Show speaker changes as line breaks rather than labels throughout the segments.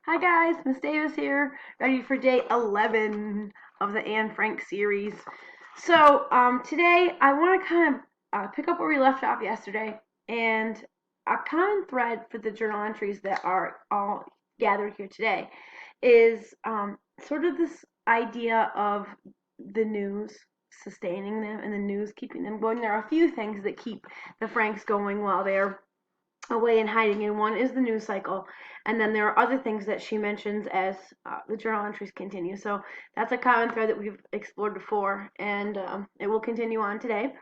Hi guys, Miss Davis here, ready for day 11 of the Anne Frank series. Today I want to kind of pick up where we left off yesterday, and a common thread for the journal entries that are all gathered here today is sort of this idea of the news sustaining them and the news keeping them going. There are a few things that keep the Franks going while they're away and hiding, and one is the news cycle, and then there are other things that she mentions as the journal entries continue. So that's a common thread that we've explored before, and it will continue on today,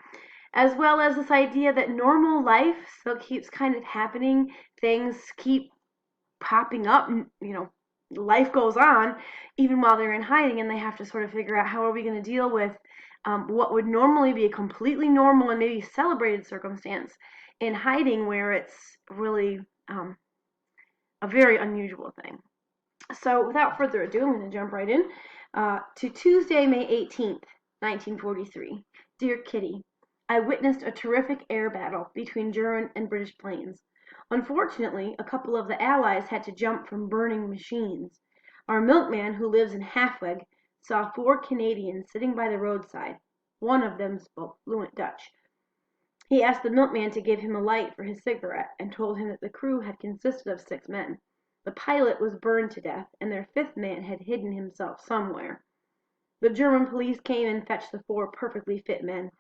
as well as this idea that normal life still keeps kind of happening. Things keep popping up, life goes on even while they're in hiding, and they have to sort of figure out how are we going to deal with what would normally be a completely normal and maybe celebrated circumstance in hiding, where it's really a very unusual thing. So without further ado, I'm going to jump right in to Tuesday, May 18th, 1943. Dear Kitty, I witnessed a terrific air battle between German and British planes. Unfortunately, a couple of the Allies had to jump from burning machines. Our milkman, who lives in Halfweg, saw 4 Canadians sitting by the roadside. One of them spoke fluent Dutch. He asked the milkman to give him a light for his cigarette, and told him that the crew had consisted of 6 men. The pilot was burned to death, and their 5th man had hidden himself somewhere. The German police came and fetched the 4 perfectly fit men.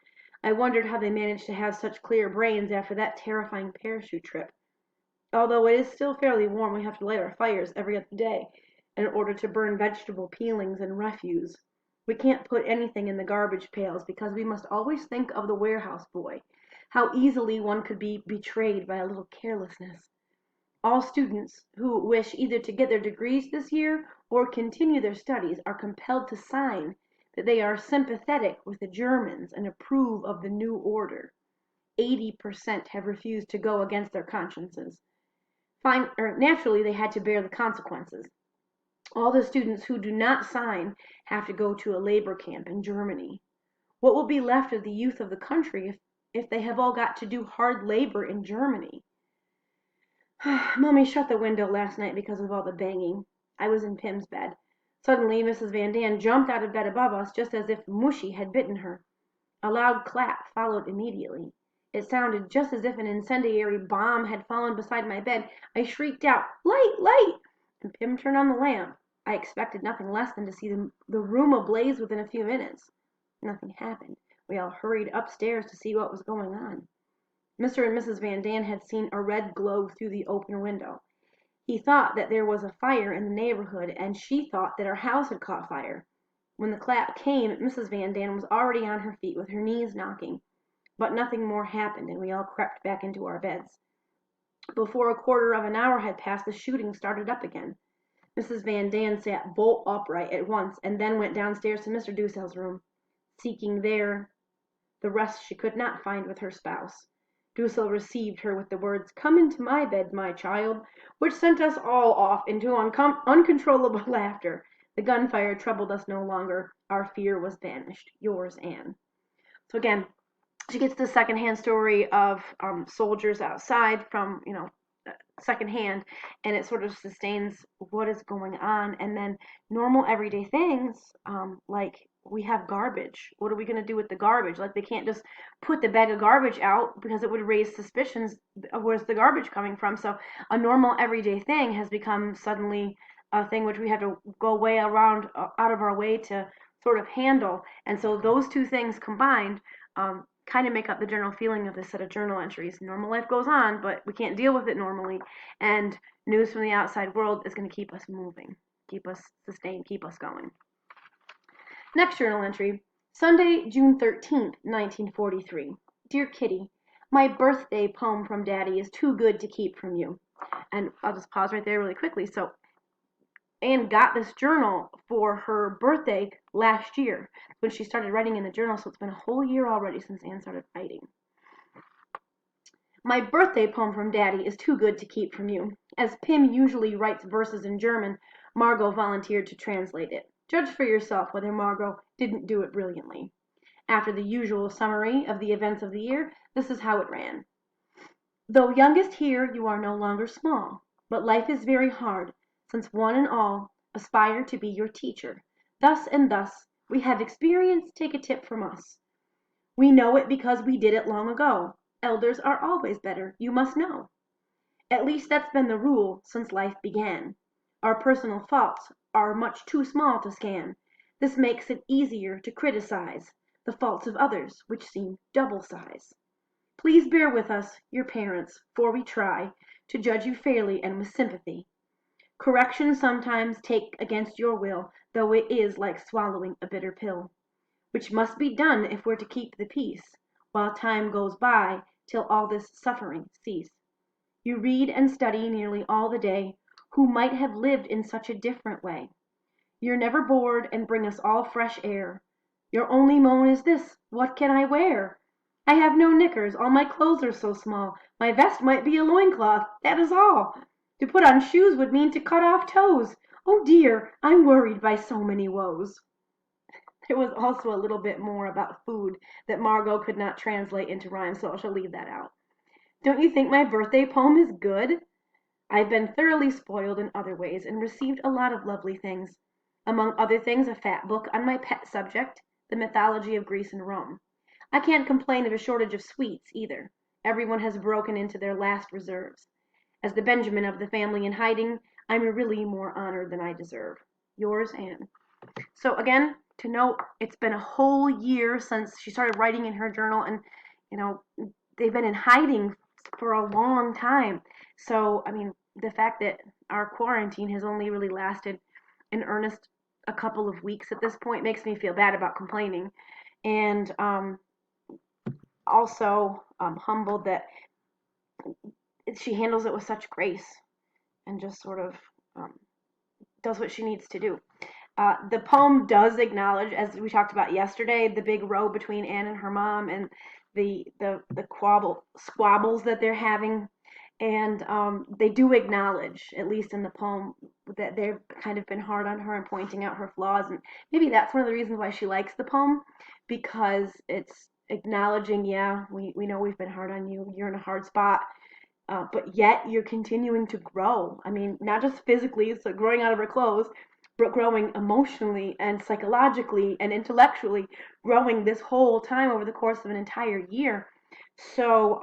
I wondered how they managed to have such clear brains after that terrifying parachute trip. Although it is still fairly warm, we have to light our fires every other day in order to burn vegetable peelings and refuse. We can't put anything in the garbage pails because we must always think of the warehouse boy. How easily one could be betrayed by a little carelessness. All students who wish either to get their degrees this year or continue their studies are compelled to sign that they are sympathetic with the Germans and approve of the new order. 80% have refused to go against their consciences. Naturally, they had to bear the consequences. All the students who do not sign have to go to a labor camp in Germany. What will be left of the youth of the country if they have all got to do hard labor in Germany? Mummy shut the window last night because of all the banging. I was in Pim's bed. Suddenly, Mrs. Van Daan jumped out of bed above us, just as if Mushy had bitten her. A loud clap followed immediately. It sounded just as if an incendiary bomb had fallen beside my bed. I shrieked out, "Light! Light!" and Pim turned on the lamp. I expected nothing less than to see the room ablaze within a few minutes. Nothing happened. We all hurried upstairs to see what was going on. Mr. and Mrs. Van Daan had seen a red glow through the open window. He thought that there was a fire in the neighborhood, and she thought that our house had caught fire. When the clap came, Mrs. Van Daan was already on her feet with her knees knocking. But nothing more happened, and we all crept back into our beds. Before a quarter of an hour had passed, the shooting started up again. Mrs. Van Daan sat bolt upright at once, and then went downstairs to Mr. Dussell's room, seeking there the rest she could not find with her spouse. Dussel received her with the words, "Come into my bed, my child," which sent us all off into uncontrollable laughter. The gunfire troubled us no longer. Our fear was banished. Yours, Anne. So again, she gets the secondhand story of soldiers outside from, secondhand, and it sort of sustains what is going on. And then normal everyday things, like we have garbage. What are we going to do with the garbage? Like, they can't just put the bag of garbage out because it would raise suspicions of where's the garbage coming from. So a normal everyday thing has become suddenly a thing which we have to go way around out of our way to sort of handle. And so those two things combined kind of make up the general feeling of this set of journal entries. Normal life goes on, but we can't deal with it normally, and news from the outside world is going to keep us moving, keep us sustained, keep us going. Next journal entry, Sunday, June 13th, 1943. Dear Kitty, my birthday poem from Daddy is too good to keep from you. And I'll just pause right there really quickly. So Anne got this journal for her birthday last year when she started writing in the journal, so it's been a whole year already since Anne started writing. My birthday poem from Daddy is too good to keep from you. As Pim usually writes verses in German, Margot volunteered to translate it. Judge for yourself whether Margot didn't do it brilliantly. After the usual summary of the events of the year, this is how it ran. Though youngest here, you are no longer small, but life is very hard. since one and all aspire to be your teacher. Thus and thus we have experience, take a tip from us. We know it because we did it long ago. Elders are always better, you must know. At least that's been the rule since life began. Our personal faults are much too small to scan. This makes it easier to criticize the faults of others, which seem double size. Please bear with us, your parents, for we try to judge you fairly and with sympathy. Correction sometimes take against your will, though it is like swallowing a bitter pill, which must be done if we're to keep the peace, while time goes by till all this suffering cease. You read and study nearly all the day, who might have lived in such a different way. You're never bored and bring us all fresh air. Your only moan is this, what can I wear? I have no knickers, all my clothes are so small. My vest might be a loincloth, that is all. To put on shoes would mean to cut off toes. Oh dear, I'm worried by so many woes. There was also a little bit more about food that Margot could not translate into rhyme, so I shall leave that out. Don't you think my birthday poem is good? I've been thoroughly spoiled in other ways and received a lot of lovely things. Among other things, a fat book on my pet subject, the mythology of Greece and Rome. I can't complain of a shortage of sweets, either. Everyone has broken into their last reserves. As the Benjamin of the family in hiding, I'm really more honored than I deserve. Yours, Anne. So again, to note, it's been a whole year since she started writing in her journal, and they've been in hiding for a long time. So the fact that our quarantine has only really lasted in earnest a couple of weeks at this point makes me feel bad about complaining, and also humbled that she handles it with such grace and just sort of does what she needs to do. The poem does acknowledge, as we talked about yesterday, the big row between Anne and her mom and the squabbles that they're having. And they do acknowledge, at least in the poem, that they've kind of been hard on her and pointing out her flaws. And maybe that's one of the reasons why she likes the poem, because it's acknowledging, yeah, we know we've been hard on you. You're in a hard spot. But yet you're continuing to grow. I mean, not just physically, so growing out of her clothes, but growing emotionally and psychologically and intellectually, growing this whole time over the course of an entire year. So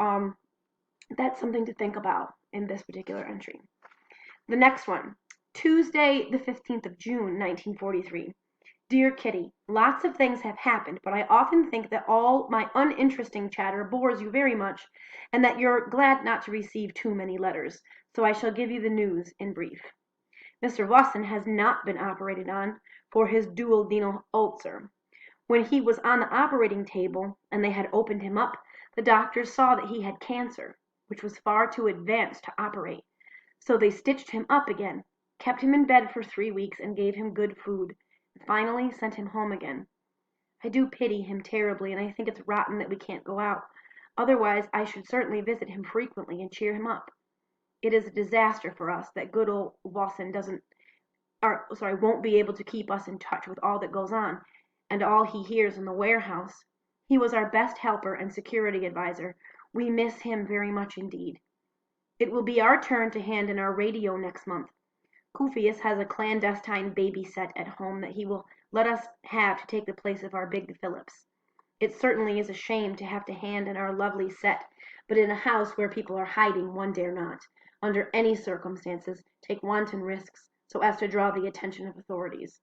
that's something to think about in this particular entry. The next one, Tuesday, the 15th of June, 1943. Dear Kitty, lots of things have happened, but I often think that all my uninteresting chatter bores you very much, and that you're glad not to receive too many letters, so I shall give you the news in brief. Mr. Wasson has not been operated on for his duodenal ulcer. When he was on the operating table and they had opened him up, the doctors saw that he had cancer, which was far too advanced to operate. So they stitched him up again, kept him in bed for 3 weeks and gave him good food, and finally sent him home again. I do pity him terribly, and I think it's rotten that we can't go out. Otherwise, I should certainly visit him frequently and cheer him up. It is a disaster for us that good old Wasson won't be able to keep us in touch with all that goes on, and all he hears in the warehouse. He was our best helper and security adviser. We miss him very much indeed. It will be our turn to hand in our radio next month. Kufius has a clandestine baby set at home that he will let us have to take the place of our big Phillips. It certainly is a shame to have to hand in our lovely set, but in a house where people are hiding one dare not, under any circumstances, take wanton risks so as to draw the attention of authorities.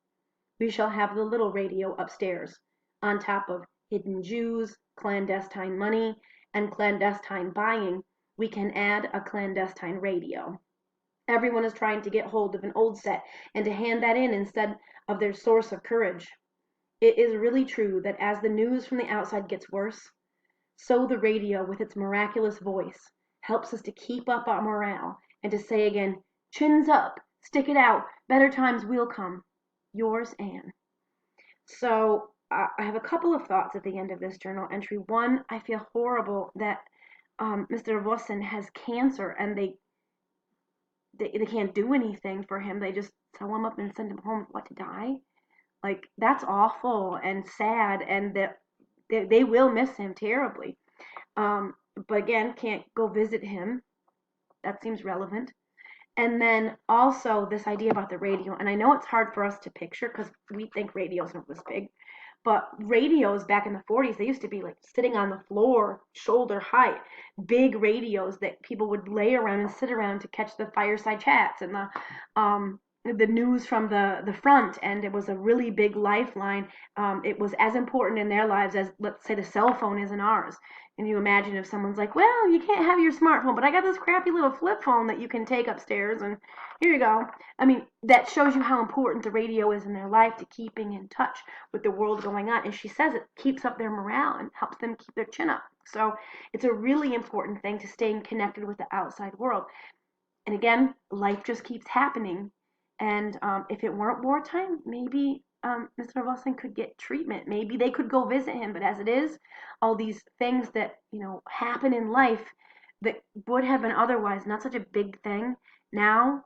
We shall have the little radio upstairs, on top of hidden Jews, clandestine money, and clandestine buying. We can add a clandestine radio. Everyone is trying to get hold of an old set and to hand that in instead of their source of courage. It is really true that as the news from the outside gets worse, so the radio with its miraculous voice helps us to keep up our morale and to say again, chins up, stick it out, better times will come. Yours, Anne. So I have a couple of thoughts at the end of this journal entry. One, I feel horrible that Mr. Wasson has cancer and they can't do anything for him. They just sew him up and send him home to die. Like, that's awful and sad, and that they will miss him terribly. But again, can't go visit him. That seems relevant. And then also this idea about the radio, and I know it's hard for us to picture because we think radios are this big, but radios back in the 40s, they used to be like sitting on the floor, shoulder height, big radios that people would lay around and sit around to catch the fireside chats and the news from the front, and it was a really big lifeline. It was as important in their lives as, let's say, the cell phone is in ours. And you imagine if someone's like, well, you can't have your smartphone, but I got this crappy little flip phone that you can take upstairs, and here you go. I mean, that shows you how important the radio is in their life to keeping in touch with the world going on. And she says it keeps up their morale and helps them keep their chin up. So it's a really important thing to staying connected with the outside world. And again, life just keeps happening. And if it weren't wartime, maybe Mr. Wilson could get treatment. Maybe they could go visit him. But as it is, all these things that happen in life that would have been otherwise not such a big thing now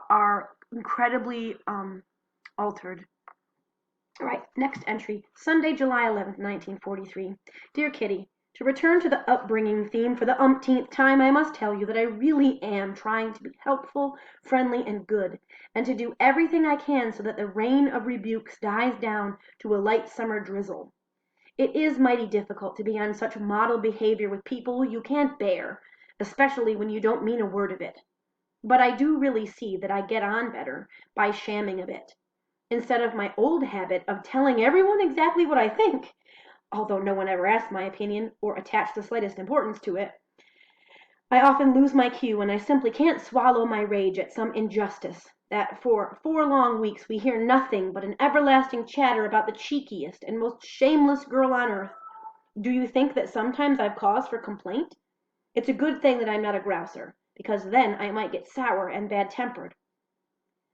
are incredibly altered. All right, next entry, Sunday, July 11th, 1943. Dear Kitty, to return to the upbringing theme for the umpteenth time, I must tell you that I really am trying to be helpful, friendly, and good, and to do everything I can so that the rain of rebukes dies down to a light summer drizzle. It is mighty difficult to be on such model behavior with people you can't bear, especially when you don't mean a word of it. But I do really see that I get on better by shamming a bit, instead of my old habit of telling everyone exactly what I think, although no one ever asked my opinion or attached the slightest importance to it. I often lose my cue and I simply can't swallow my rage at some injustice, that for 4 long weeks we hear nothing but an everlasting chatter about the cheekiest and most shameless girl on earth. Do you think that sometimes I've cause for complaint? It's a good thing that I'm not a grouser, because then I might get sour and bad-tempered.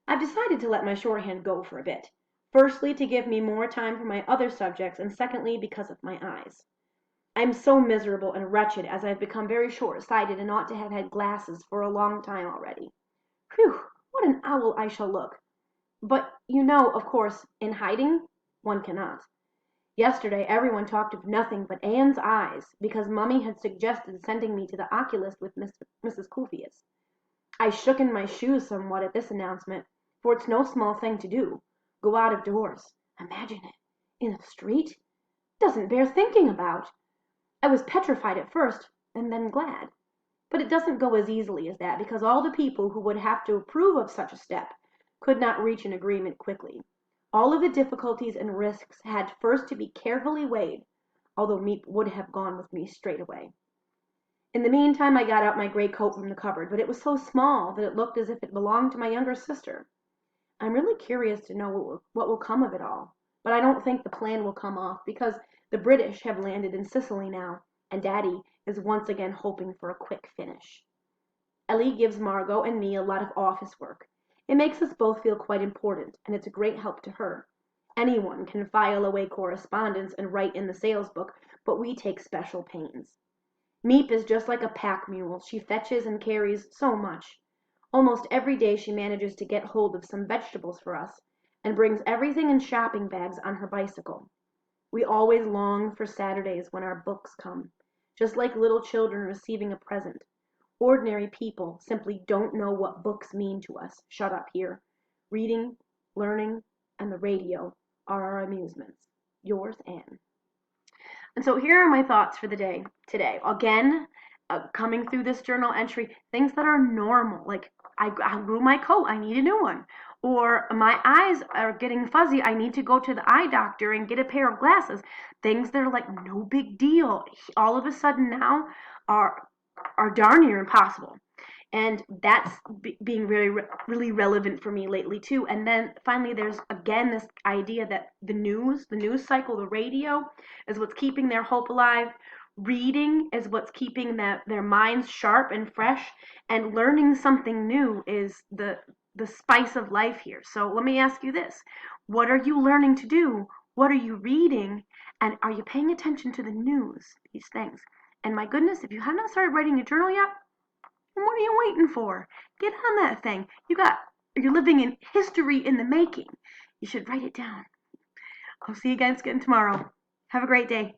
I've decided to let my shorthand go for a bit. Firstly, to give me more time for my other subjects, and secondly, because of my eyes. I am so miserable and wretched as I have become very short-sighted and ought to have had glasses for a long time already. Whew, what an owl I shall look! But of course, in hiding, one cannot. Yesterday everyone talked of nothing but Anne's eyes, because Mummy had suggested sending me to the oculist with Mrs. Kufius. I shook in my shoes somewhat at this announcement, for it's no small thing to do. Go out of doors. Imagine it. In the street. Doesn't bear thinking about. I was petrified at first, and then glad. But it doesn't go as easily as that, because all the people who would have to approve of such a step could not reach an agreement quickly. All of the difficulties and risks had first to be carefully weighed, although Miep would have gone with me straight away. In the meantime I got out my gray coat from the cupboard, but it was so small that it looked as if it belonged to my younger sister. I'm really curious to know what will come of it all, but I don't think the plan will come off, because the British have landed in Sicily now, and Daddy is once again hoping for a quick finish. Ellie gives Margot and me a lot of office work. It makes us both feel quite important, and it's a great help to her. Anyone can file away correspondence and write in the sales book, but we take special pains. Miep is just like a pack mule. She fetches and carries so much. Almost every day she manages to get hold of some vegetables for us, and brings everything in shopping bags on her bicycle. We always long for Saturdays when our books come, just like little children receiving a present. Ordinary people simply don't know what books mean to us, shut up here. Reading, learning, and the radio are our amusements. Yours, Anne. And so here are my thoughts for the day today. Again, coming through this journal entry, things that are normal, like I grew my coat, I need a new one. Or my eyes are getting fuzzy, I need to go to the eye doctor and get a pair of glasses. Things that are like no big deal, all of a sudden now are darn near impossible. And that's being really relevant for me lately too. And then finally there's again this idea that the news cycle, the radio is what's keeping their hope alive. Reading is what's keeping their minds sharp and fresh, and learning something new is the spice of life here. So let me ask you this. What are you learning to do? What are you reading? And are you paying attention to the news? These things. And my goodness, if you have not started writing your journal yet, what are you waiting for? Get on that thing. You're living in history in the making. You should write it down. I'll see you guys again tomorrow. Have a great day.